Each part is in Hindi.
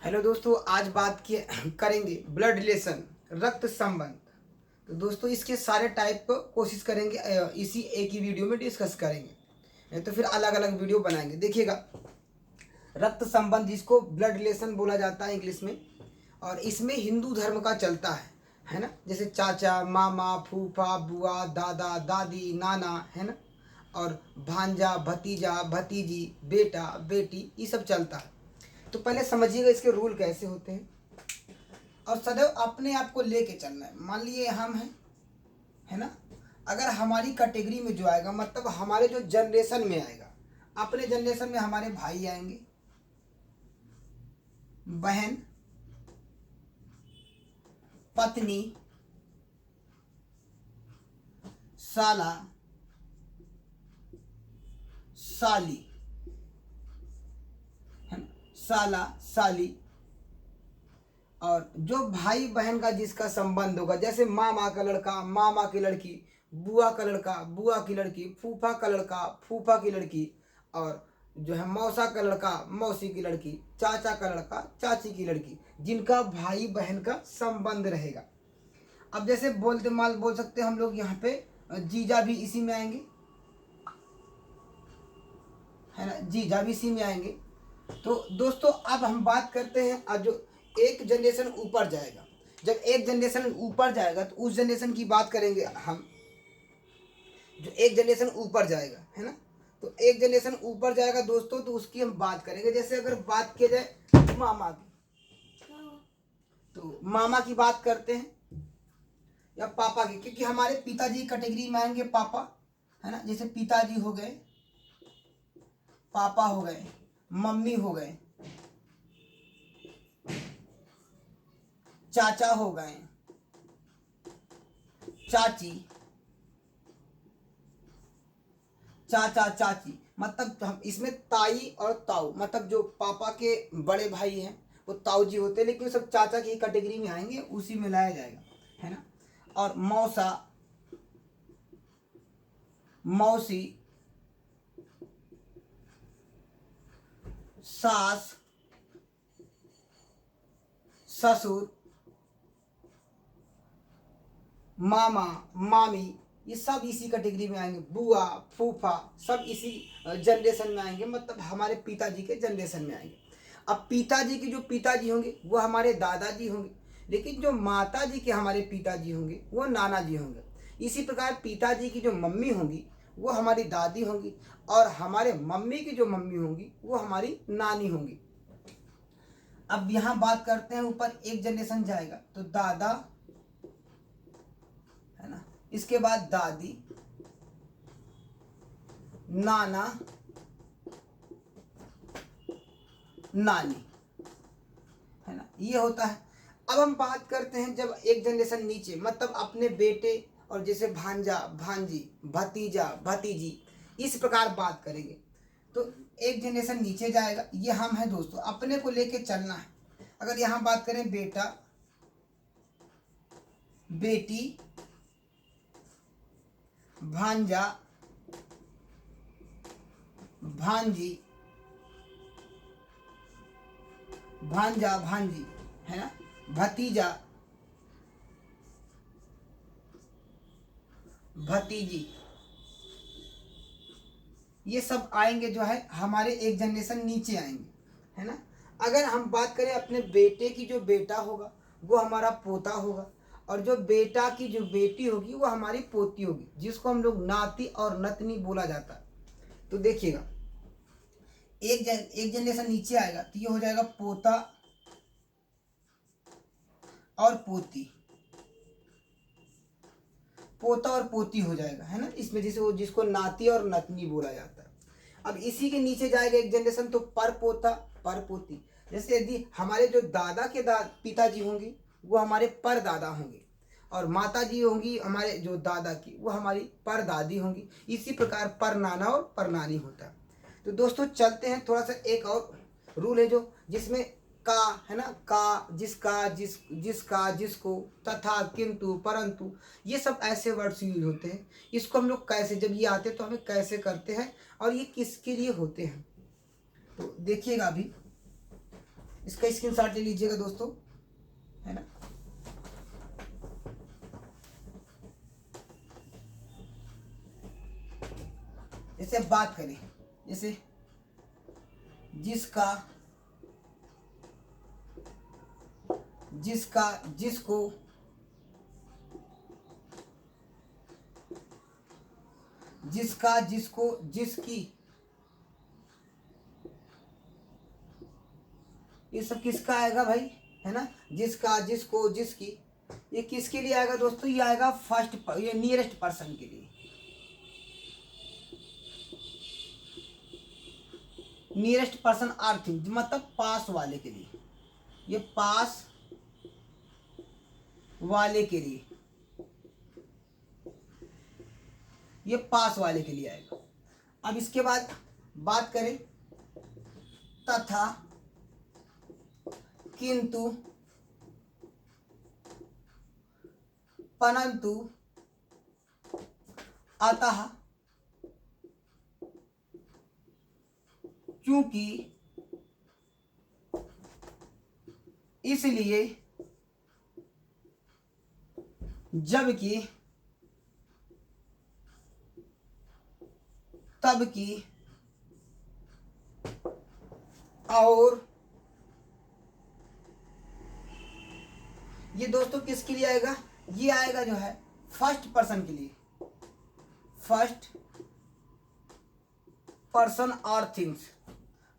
हेलो दोस्तों, आज बात की करेंगे ब्लड रिलेशन, रक्त संबंध। तो दोस्तों इसके सारे टाइप को कोशिश करेंगे इसी एक ही वीडियो में डिस्कस करेंगे, नहीं तो फिर अलग अलग वीडियो बनाएंगे। देखिएगा, रक्त संबंध जिसको ब्लड रिलेशन बोला जाता है इंग्लिश में, और इसमें हिंदू धर्म का चलता है ना। जैसे चाचा, मामा, फूफा, बुआ, दादा, दादी, नाना, है ना, और भांजा, भतीजा, भतीजी, बेटा, बेटी, ये सब चलता है। तो पहले समझिएगा इसके रूल कैसे होते हैं, और सदैव अपने आप को लेके चलना है। मान लिए हम हैं, है ना, अगर हमारी कैटेगरी में जो आएगा, मतलब हमारे जो जनरेशन में आएगा, अपने जनरेशन में हमारे भाई आएंगे, बहन, पत्नी, साला, साली, है ना, साला, साली। और जो भाई बहन का जिसका संबंध होगा, जैसे मामा का लड़का, मामा की लड़की, बुआ का लड़का, बुआ की लड़की, फूफा का लड़का, फूफा की लड़की, और जो है मौसा का लड़का, मौसी की लड़की, चाचा का लड़का, चाची की लड़की, जिनका भाई बहन का संबंध रहेगा। अब जैसे बोल सकते हैं हम लोग यहाँ पे, जीजा भी इसी में आएंगे, है ना, जीजा भी इसी में आएंगे। तो दोस्तों अब हम बात करते हैं, अब जो एक जनरेशन ऊपर जाएगा, जब एक जनरेशन ऊपर जाएगा तो उस जनरेशन की बात करेंगे हम, जो एक जनरेशन ऊपर जाएगा, है ना। तो एक जनरेशन ऊपर जाएगा दोस्तों, तो उसकी हम बात करेंगे। जैसे अगर बात की जाए मामा की, तो मामा की बात करते हैं, या पापा की, क्योंकि हमारे पिताजी कैटेगरी में आएंगे पापा, है ना। जैसे पिताजी हो गए, पापा हो गए, मम्मी हो गए, चाचा हो गए, चाची, चाचा, चाची, मतलब हम इसमें ताई और ताऊ, मतलब जो पापा के बड़े भाई हैं वो ताऊ जी होते हैं, लेकिन सब चाचा की कैटेगरी में आएंगे, उसी में लाया जाएगा, है ना। और मौसा, मौसी, सास, ससुर, मामा, मामी, ये सब इसी कैटेगरी में आएंगे। बुआ, फूफा, सब इसी जनरेशन में आएंगे, मतलब हमारे पिताजी के जनरेशन में आएंगे। अब पिताजी के जो पिताजी होंगे वो हमारे दादाजी होंगे, लेकिन जो माताजी के हमारे पिताजी होंगे वो नाना जी होंगे। इसी प्रकार पिताजी की जो मम्मी होंगी वो हमारी दादी होंगी, और हमारे मम्मी की जो मम्मी होंगी वो हमारी नानी होंगी। अब यहाँ बात करते हैं, ऊपर एक जनरेशन जाएगा तो दादा, है ना, इसके बाद दादी, नाना, नानी, है ना, ये होता है। अब हम बात करते हैं जब एक जनरेशन नीचे, मतलब अपने बेटे, और जैसे भांजा, भांजी, भतीजा, भतीजी, इस प्रकार बात करेंगे। तो एक जनरेशन नीचे जाएगा, ये हम हैं दोस्तों, अपने को लेके चलना है। अगर यहाँ बात करें बेटा, बेटी, भांजा, भांजी, भांजा, भांजी, है ना, भतीजा, भतीजी, ये सब आएंगे, जो है हमारे एक जनरेशन नीचे आएंगे, है ना। अगर हम बात करें अपने बेटे की, जो बेटा होगा वो हमारा पोता होगा, और जो बेटा की जो बेटी होगी वो हमारी पोती होगी, जिसको हम लोग नाती और नतनी बोला जाता है। तो देखिएगा, एक जनरेशन नीचे आएगा तो ये हो जाएगा पोता और पोती, पोता और पोती हो जाएगा, है ना। इसमें जैसे वो जिसको नाती और नतनी बोला जाता है। अब इसी के नीचे जाएगा एक जनरेशन, तो पर पोता, पर पोती। जैसे यदि हमारे जो दादा के पिताजी होंगे वो हमारे पर दादा होंगे, और माता जी होंगी हमारे जो दादा की, वो हमारी पर दादी होंगी। इसी प्रकार पर नाना और पर नानी होता है। तो दोस्तों चलते हैं, थोड़ा सा एक और रूल है जो, जिसमें का, है ना, का, जिसका, जिसका, जिसको, तथा, किंतु, परंतु, ये सब ऐसे वर्ड्स यूज होते हैं। इसको हम लोग कैसे, जब ये आते हैं तो हमें कैसे करते हैं, और ये किसके लिए होते हैं। तो देखिएगा अभी, इसका स्क्रीनशॉट ले लीजिएगा दोस्तों, है ना। जैसे अब बात करें, जैसे जिसका, जिसका, जिसको, जिसका, जिसको, जिसकी, ये सब किसका आएगा भाई, है ना। जिसका, जिसको, जिसकी, ये किसके लिए आएगा दोस्तों, ये आएगा फर्स्ट, ये नियरेस्ट पर्सन के लिए। नियरेस्ट पर्सन आर थिंग, मतलब पास वाले के लिए, ये पास वाले के लिए, ये पास वाले के लिए आएगा। अब इसके बाद बात करें तथा, किंतु, परंतु, अतः, क्योंकि, इसलिए, जबकि, तबकि, और, ये दोस्तों किसके लिए आएगा, ये आएगा जो है फर्स्ट पर्सन के लिए। फर्स्ट पर्सन और थिंग्स,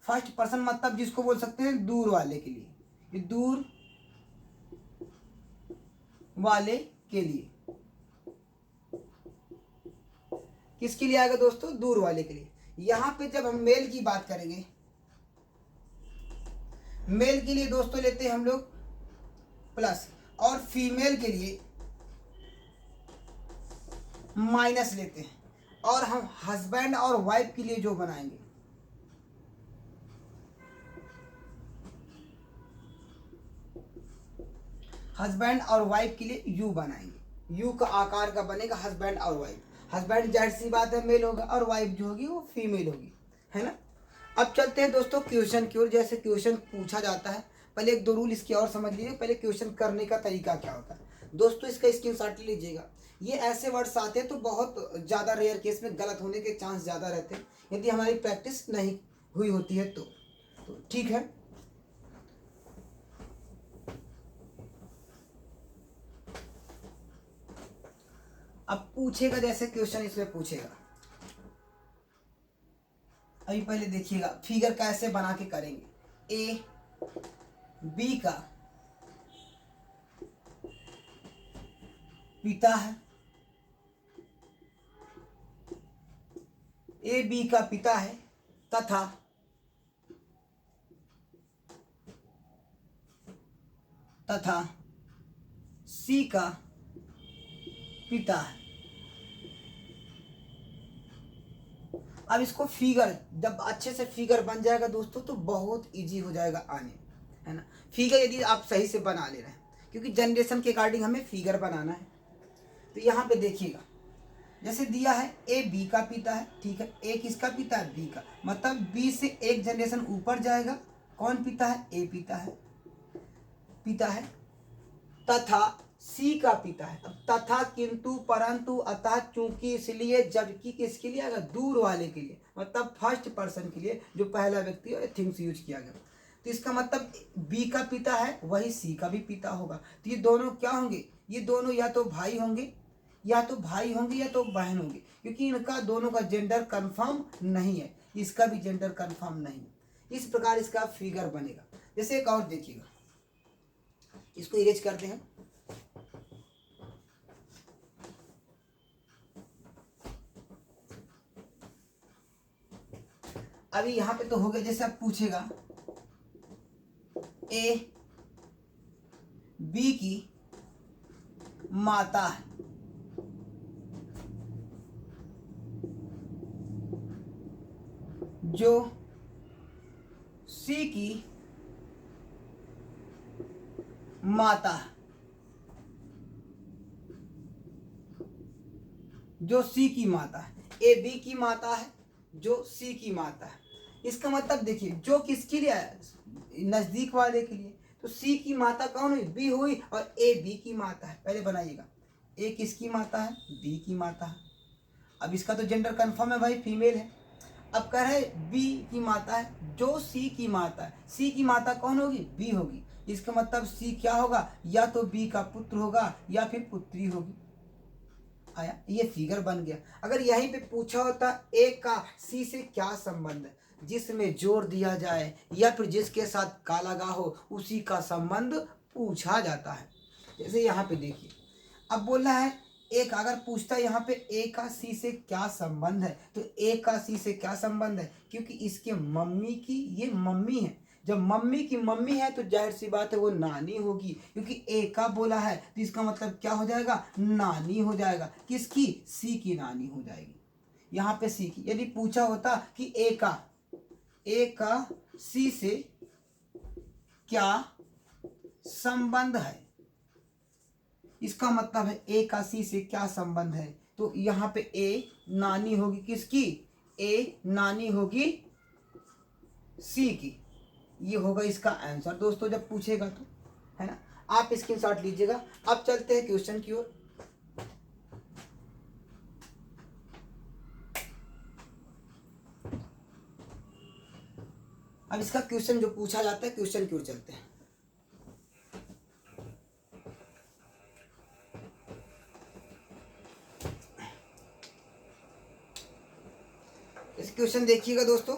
फर्स्ट पर्सन मतलब जिसको बोल सकते हैं दूर वाले के लिए, ये दूर वाले के लिए, किसके लिए आएगा दोस्तों, दूर वाले के लिए। यहां पे जब हम मेल की बात करेंगे, मेल के लिए दोस्तों लेते हैं हम लोग प्लस, और फीमेल के लिए माइनस लेते हैं। और हम हस्बैंड और वाइफ के लिए जो बनाएंगे, हस्बैंड और वाइफ के लिए यू बनाएंगे। यू का आकार का बनेगा हस्बैंड और वाइफ। हस्बैंड जाहिर सी बात है मेल होगा, और वाइफ जो होगी वो फीमेल होगी, है ना। अब चलते हैं दोस्तों क्वेश्चन की ओर। जैसे क्वेश्चन पूछा जाता है, पहले एक दो रूल इसके और समझ लीजिए, पहले क्वेश्चन करने का तरीका क्या होता है दोस्तों, इसका स्क्रीनशॉट लीजिएगा। ये ऐसे वर्ड्स आते हैं तो बहुत ज़्यादा रेयर केस में गलत होने के चांस ज़्यादा रहते हैं, यदि हमारी प्रैक्टिस नहीं हुई होती है तो ठीक है। अब पूछेगा, जैसे क्वेश्चन इसमें पूछेगा, अभी पहले देखिएगा फिगर कैसे बना के करेंगे। ए बी का पिता है, ए बी का पिता है, तथा सी का पिता है। अब इसको फिगर, जब अच्छे से फिगर बन जाएगा दोस्तों तो बहुत इजी हो जाएगा आने, है ना। फिगर यदि आप सही से बना ले रहे हैं, क्योंकि जनरेशन के अकॉर्डिंग हमें फिगर बनाना है। तो यहाँ पे देखिएगा, जैसे दिया है ए बी का पिता है, ठीक है। ए किसका पिता है, बी का, मतलब बी से एक जनरेशन ऊपर जाएगा। कौन पिता है, ए पिता है, तथा सी का पिता है। अब तथा, किंतु, परंतु, अतः, चूंकि, इसलिए, जबकि किसके लिए आएगा, दूर वाले के लिए, मतलब फर्स्ट पर्सन के लिए, जो पहला व्यक्ति है, थिंग्स यूज किया गया। तो इसका मतलब बी का पिता है, वही सी का भी पिता होगा। तो ये दोनों क्या होंगे, ये दोनों या तो भाई होंगे, या तो बहन होंगे, क्योंकि इनका दोनों का जेंडर कंफर्म नहीं है, इसका भी जेंडर कंफर्म नहीं है। इस प्रकार इसका फिगर बनेगा। जैसे एक और देखिएगा, इसको इरेज करते हैं। अभी यहां पे तो हो गया, जैसे अब पूछेगा ए बी की माता है, जो सी की माता है, जो सी की माता है। ए बी की माता है, जो सी की माता है। इसका मतलब देखिए, जो किसके लिए आया, नजदीक वाले के लिए। तो सी की माता कौन हुई? बी हुई, और ए बी की माता है। पहले बनाइएगा, ए किसकी माता है? बी की माता है। अब इसका तो जेंडर कंफर्म है भाई, फीमेल है। अब कह रहे बी की माता है जो सी की माता है। सी की माता कौन होगी? बी होगी। इसका मतलब सी क्या होगा? या तो बी का पुत्र होगा या फिर पुत्री होगी। आया, ये फिगर बन गया। अगर यहीं पे पूछा होता ए का सी से क्या संबंध है, जिसमें जोर दिया जाए या फिर जिसके साथ का लगा हो, उसी का संबंध पूछा जाता है। जैसे यहाँ पे देखिए, अब बोला है एक, अगर पूछता है यहाँ पे ए का सी से क्या संबंध है, तो ए का सी से क्या संबंध है? क्योंकि इसके मम्मी की, ये मम्मी है। जब मम्मी की मम्मी है तो जाहिर सी बात है वो नानी होगी, क्योंकि ए का बोला है तो इसका मतलब क्या हो जाएगा? नानी हो जाएगा। किसकी? सी की नानी हो जाएगी। यहाँ पे सी की, यदि पूछा होता कि ए का सी से क्या संबंध है, इसका मतलब है ए का सी से क्या संबंध है, तो यहाँ पे ए नानी होगी किसकी? ए नानी होगी सी की। ये होगा इसका आंसर दोस्तों, जब पूछेगा तो, है ना। आप स्क्रीनशॉट लीजिएगा। अब चलते हैं क्वेश्चन की ओर। अब इसका क्वेश्चन जो पूछा जाता है, क्वेश्चन की ओर चलते हैं। इस क्वेश्चन देखिएगा दोस्तों।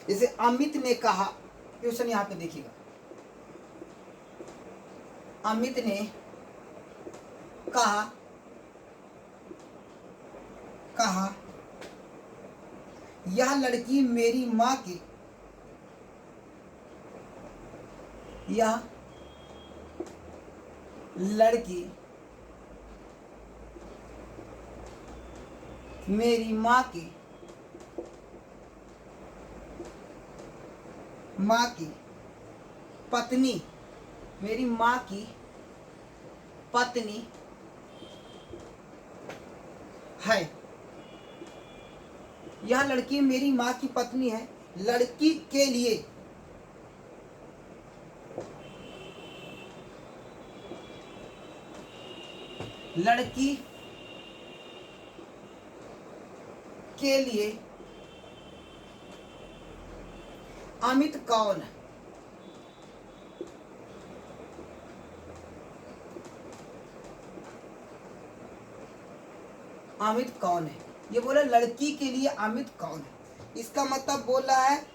जैसे अमित ने कहा, क्वेश्चन यहाँ पे देखिएगा, अमित ने कहा यह लड़की मेरी माँ की, यह लड़की मेरी माँ की पत्नी, मेरी माँ की पत्नी है। यह लड़की मेरी माँ की पत्नी है। लड़की के लिए अमित कौन है? अमित कौन है? ये बोला लड़की के लिए अमित कौन है। इसका मतलब बोल रहा है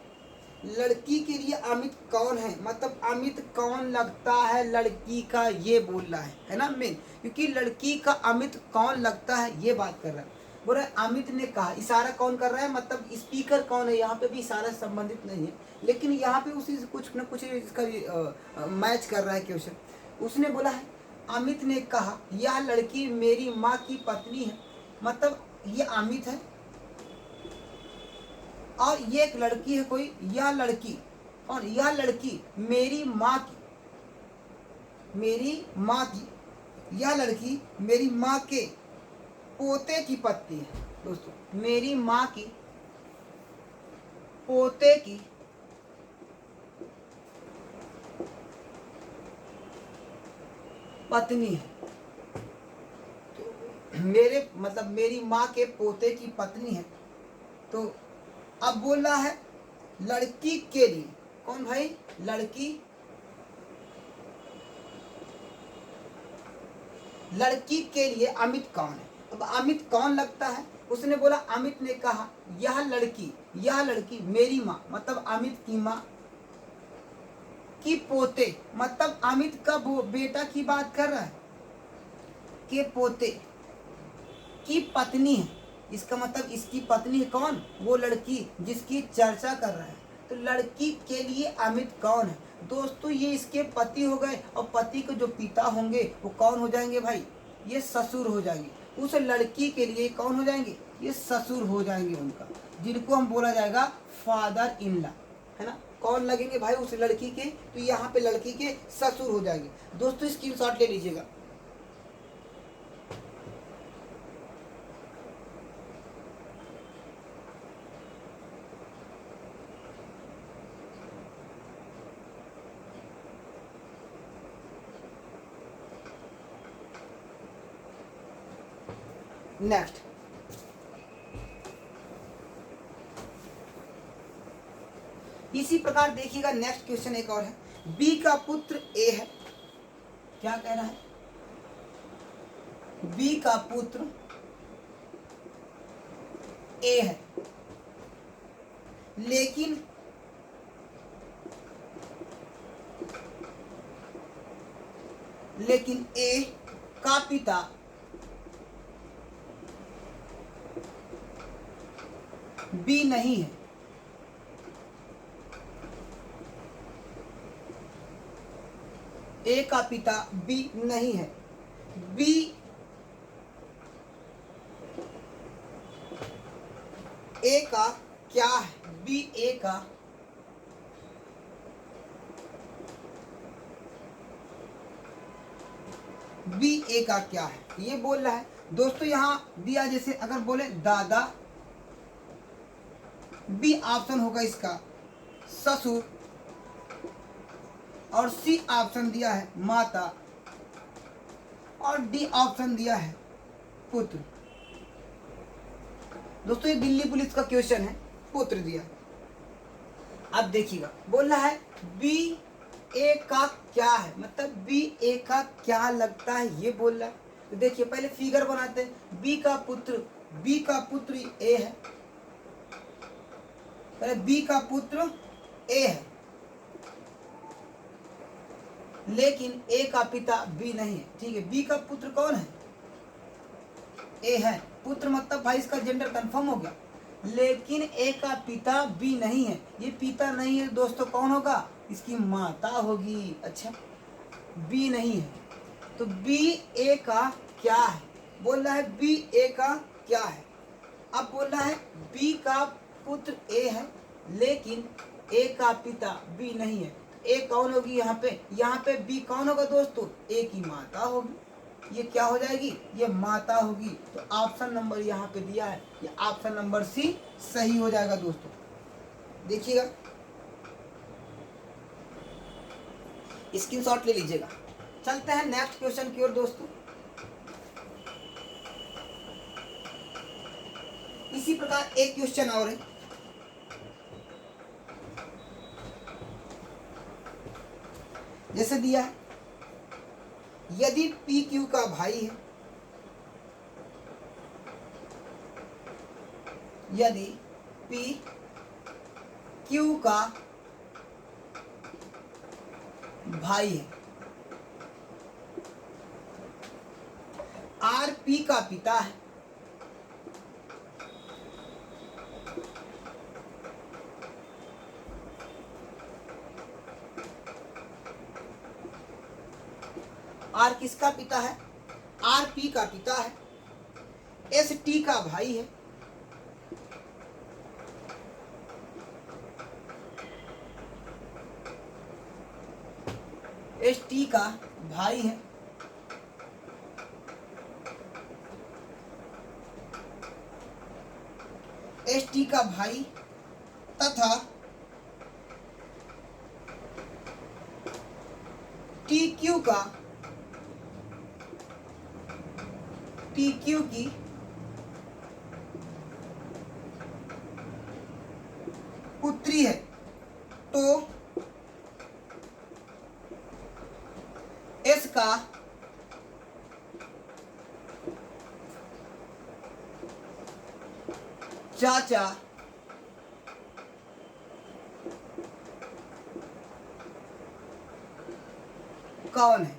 लड़की के लिए अमित कौन है, मतलब अमित कौन लगता है लड़की का, ये बोल रहा है ना मेन। क्योंकि लड़की का अमित कौन लगता है ये बात कर रहा है। बोल रहा है अमित ने कहा, इशारा कौन कर रहा है, मतलब स्पीकर कौन है। यहाँ पे भी इशारा संबंधित नहीं है, लेकिन यहाँ पे उसी से कुछ न कुछ इसका मैच कर रहा है क्वेश्चन। उसने बोला है अमित ने कहा यह लड़की मेरी माँ की पत्नी है, मतलब ये अमित है और ये एक लड़की है कोई, यह लड़की, और यह लड़की मेरी माँ की, यह लड़की मेरी माँ के पोते की पत्नी है दोस्तों। मेरी माँ की पोते की पत्नी है। तो मेरे मतलब मेरी माँ के पोते की पत्नी है। तो अब बोल रहा है लड़की के लिए, कौन भाई? लड़की के लिए अमित कौन है। अब अमित कौन लगता है? उसने बोला अमित ने कहा यह लड़की मेरी माँ, मतलब अमित की माँ की पोते, मतलब अमित का बेटा की बात कर रहा है, के पोते की पत्नी है। इसका मतलब इसकी पत्नी है कौन? वो लड़की जिसकी चर्चा कर रहा है। तो लड़की के लिए अमित कौन है दोस्तों? ये इसके पति हो गए, और पति के जो पिता होंगे वो कौन हो जाएंगे भाई? ये ससुर हो जाएंगे। उस लड़की के लिए कौन हो जाएंगे? ये ससुर हो जाएंगे उनका, जिनको हम बोला जाएगा फादर इन लॉ, है ना। कौन लगेंगे भाई? उस लड़की के, तो यहाँ पे लड़की के ससुर हो जाएंगे। दोस्तों स्क्रीनशॉट ले लीजिएगा। नेक्स्ट, इसी प्रकार देखिएगा नेक्स्ट क्वेश्चन एक और है। बी का पुत्र ए है। क्या कह रहा है? बी का पुत्र ए है, लेकिन ए का पिता बी नहीं है। ए का पिता बी नहीं है। बी ए का क्या है? बी ए का क्या है, ये बोल रहा है। दोस्तों यहां दिया, जैसे अगर बोले दादा, बी ऑप्शन होगा इसका ससुर, और सी ऑप्शन दिया है माता, और डी ऑप्शन दिया है पुत्र। दोस्तों ये दिल्ली पुलिस का क्वेश्चन है, पुत्र दिया। अब देखिएगा, बोल रहा है बी ए का क्या है, मतलब बी ए का क्या लगता है, ये बोल रहा है। तो देखिए पहले फिगर बनाते हैं। बी का पुत्र ए है। पहले बी का पुत्र ए है, लेकिन ए का पिता बी नहीं है। ठीक है, बी का पुत्र कौन है? ए है। पुत्र मतलब भाई इसका जेंडर कंफर्म हो गया। लेकिन ए का पिता बी नहीं है। ये पिता नहीं है दोस्तों, कौन होगा? इसकी माता होगी। अच्छा, बी नहीं है, तो बी ए का क्या है? बोल रहा है बी ए का क्या है। अब बोल रहा है बी का पुत्र ए है, लेकिन ए का पिता बी नहीं है। ए कौन होगी यहाँ पे? यहाँ पे बी कौन होगा दोस्तों? ए की माता होगी। ये क्या हो जाएगी? ये माता होगी। तो ऑप्शन नंबर यहाँ पे दिया है, ये ऑप्शन नंबर सी सही हो जाएगा दोस्तों। देखिएगा, स्क्रीनशॉट ले लीजिएगा। चलते हैं नेक्स्ट क्वेश्चन की ओर दोस्तों। इसी प्रकार एक क्वेश्चन और है। जैसे दिया है, यदि पी क्यू का भाई है, यदि पी क्यू का भाई है, आर पी का पिता है, आर किसका पिता है? आर पी का पिता है। एस टी का भाई है, एस टी का भाई है। एस टी का भाई तथा टी क्यू की पुत्री है, तो एस का चाचा कौन है?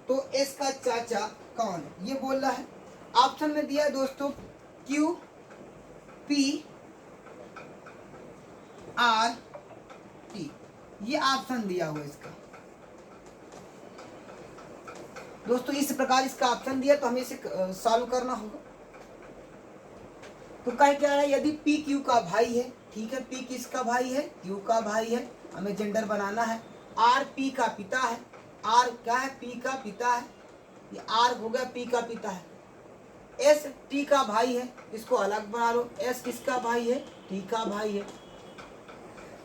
तो एस का चाचा कौन है, ये बोल रहा है। ऑप्शन में दिया है दोस्तों क्यू पी आर टी, ये ऑप्शन दिया हुआ इसका दोस्तों। इस प्रकार इसका ऑप्शन दिया, तो हमें इसे सॉल्व करना होगा। तो कह क्या रहा है, यदि पी क्यू का भाई है, ठीक है, पी किसका भाई है, क्यू का भाई है, हमें जेंडर बनाना है। आर पी का पिता है, आर क्या है, पी का पिता है, ये आर हो गया पी का पिता है। एस टी का भाई है, इसको अलग बना लो, एस किसका भाई है, टी का भाई है।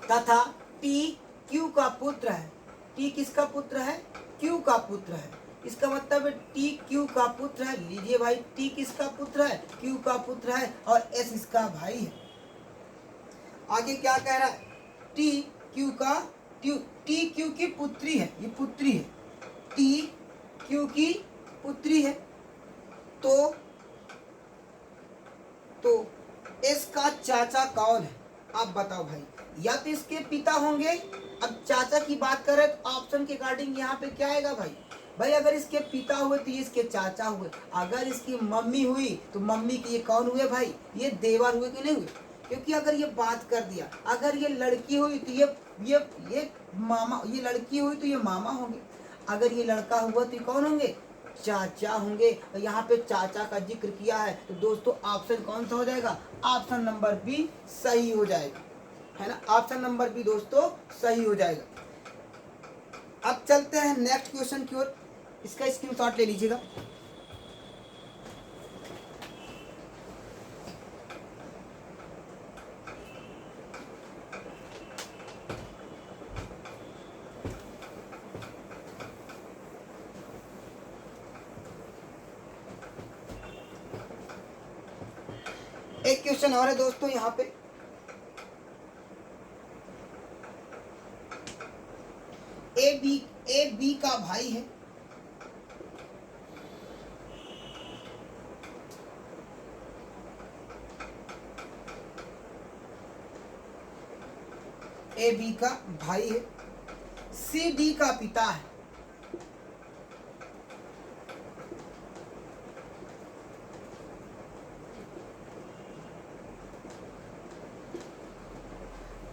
तथा टी क्यू का पुत्र है, टी किसका पुत्र है, क्यू का पुत्र है। इसका मतलब है टी क्यू का पुत्र है। लीजिए भाई, टी किसका पुत्र है, क्यू का पुत्र है, और एस इसका भाई है। आगे क्या कह रहा है, टी क्यू की पुत्री है, ये पुत्री है, टी क्यू की पुत्री है। तो एस का चाचा कौन है, आप बताओ भाई। या तो इसके पिता होंगे, अब चाचा की बात करें तो ऑप्शन के अकॉर्डिंग यहाँ पे क्या आएगा भाई, भाई अगर इसके पिता हुए तो ये इसके चाचा हुए, अगर इसकी मम्मी हुई तो मम्मी की ये कौन हुए भाई, ये देवर हुए कि नहीं हुए। क्योंकि अगर ये बात कर दिया, अगर ये लड़की हुई तो ये मामा, ये लड़की हुई तो ये मामा होंगे, अगर ये लड़का हुआ तो ये कौन होंगे, चाचा होंगे। और यहाँ पे चाचा का जिक्र किया है, तो दोस्तों ऑप्शन कौन सा हो जाएगा, ऑप्शन नंबर बी सही हो जाएगा, है ना, ऑप्शन नंबर बी दोस्तों सही हो जाएगा। अब चलते हैं नेक्स्ट क्वेश्चन की ओर, इसका स्क्रीनशॉट ले लीजिएगा। एक क्वेश्चन और है दोस्तों यहाँ पे, ए बी का भाई है, ए बी का भाई है, सी डी का पिता है,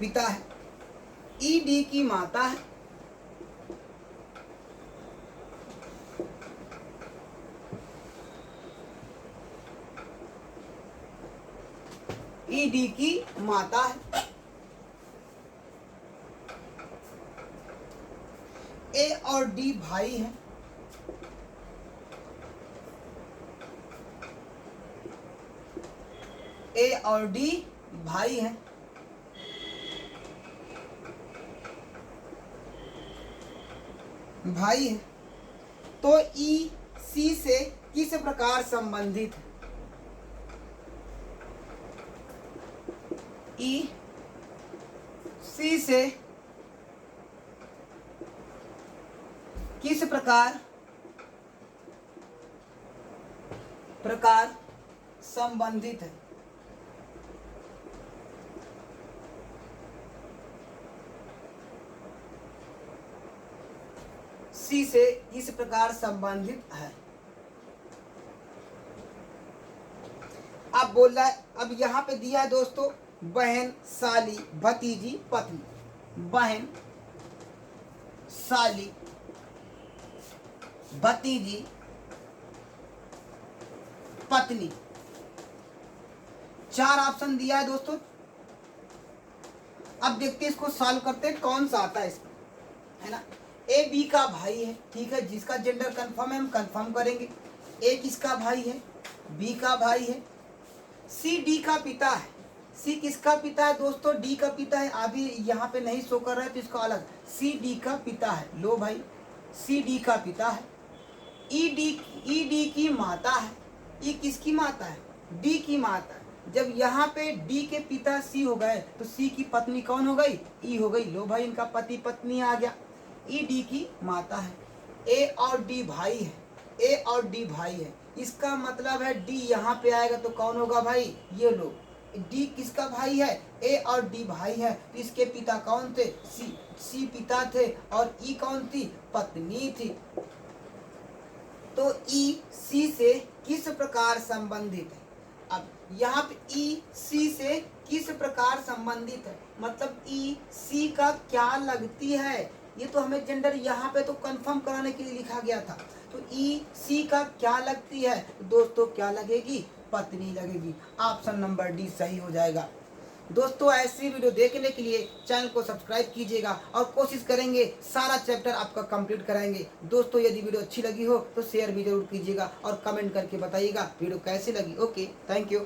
पिता है, ई डी की माता है, ई डी की माता है, ए और डी भाई हैं, ए और डी भाई हैं, भाई है। तो ई सी से किस प्रकार संबंधित है, ई सी से किस प्रकार संबंधित है, सी से किस प्रकार संबंधित है। अब बोल रहा है, अब यहाँ पे दिया है दोस्तों, बहन, साली, भतीजी, पत्नी। बहन, साली, भतीजी, पत्नी, 4 ऑप्शन दिया है दोस्तों। अब देखते हैं इसको सॉल्व करते हैं कौन सा आता है इसमें, है ना। ए बी का भाई है, ठीक है, जिसका जेंडर कंफर्म है हम कंफर्म करेंगे। ए किसका भाई है, बी का भाई है। सी डी का पिता है, सी किसका पिता है दोस्तों, डी का पिता है। अभी यहाँ पे नहीं शो कर रहा है तो इसको अलग, सी डी का पिता है, लो भाई, सी डी का पिता है। ई डी की माता है, ई किसकी माता है, डी की माता है। जब यहाँ पे डी के पिता सी हो गए तो सी की पत्नी कौन हो गई, ई हो गई। लो भाई, इनका पति पत्नी आ गया। ई डी की माता है। ए और डी भाई है, ए और डी भाई है, इसका मतलब है डी यहाँ पे आएगा तो कौन होगा भाई, ये लोग। डी किसका भाई है, ए और डी भाई है, तो इसके पिता कौन थे, सी पिता थे, और ई कौन थी, पत्नी थी। तो ई सी से किस प्रकार संबंधित है। अब यहाँ पे ई सी से किस प्रकार संबंधित है, मतलब ई सी का क्या लगती है, ये तो हमें जेंडर यहाँ पे तो कंफर्म कराने के लिए लिखा गया था। तो ई सी का क्या लगती है दोस्तों, क्या लगेगी, पतली लगेगी। ऑप्शन नंबर डी सही हो जाएगा। दोस्तों ऐसी वीडियो देखने के लिए चैनल को सब्सक्राइब कीजिएगा और कोशिश करेंगे सारा चैप्टर आपका कंप्लीट कराएंगे। दोस्तों यदि वीडियो अच्छी लगी हो तो शेयर भी जरूर कीजिएगा और कमेंट करके बताइएगा वीडियो कैसी लगी। Okay, thank you.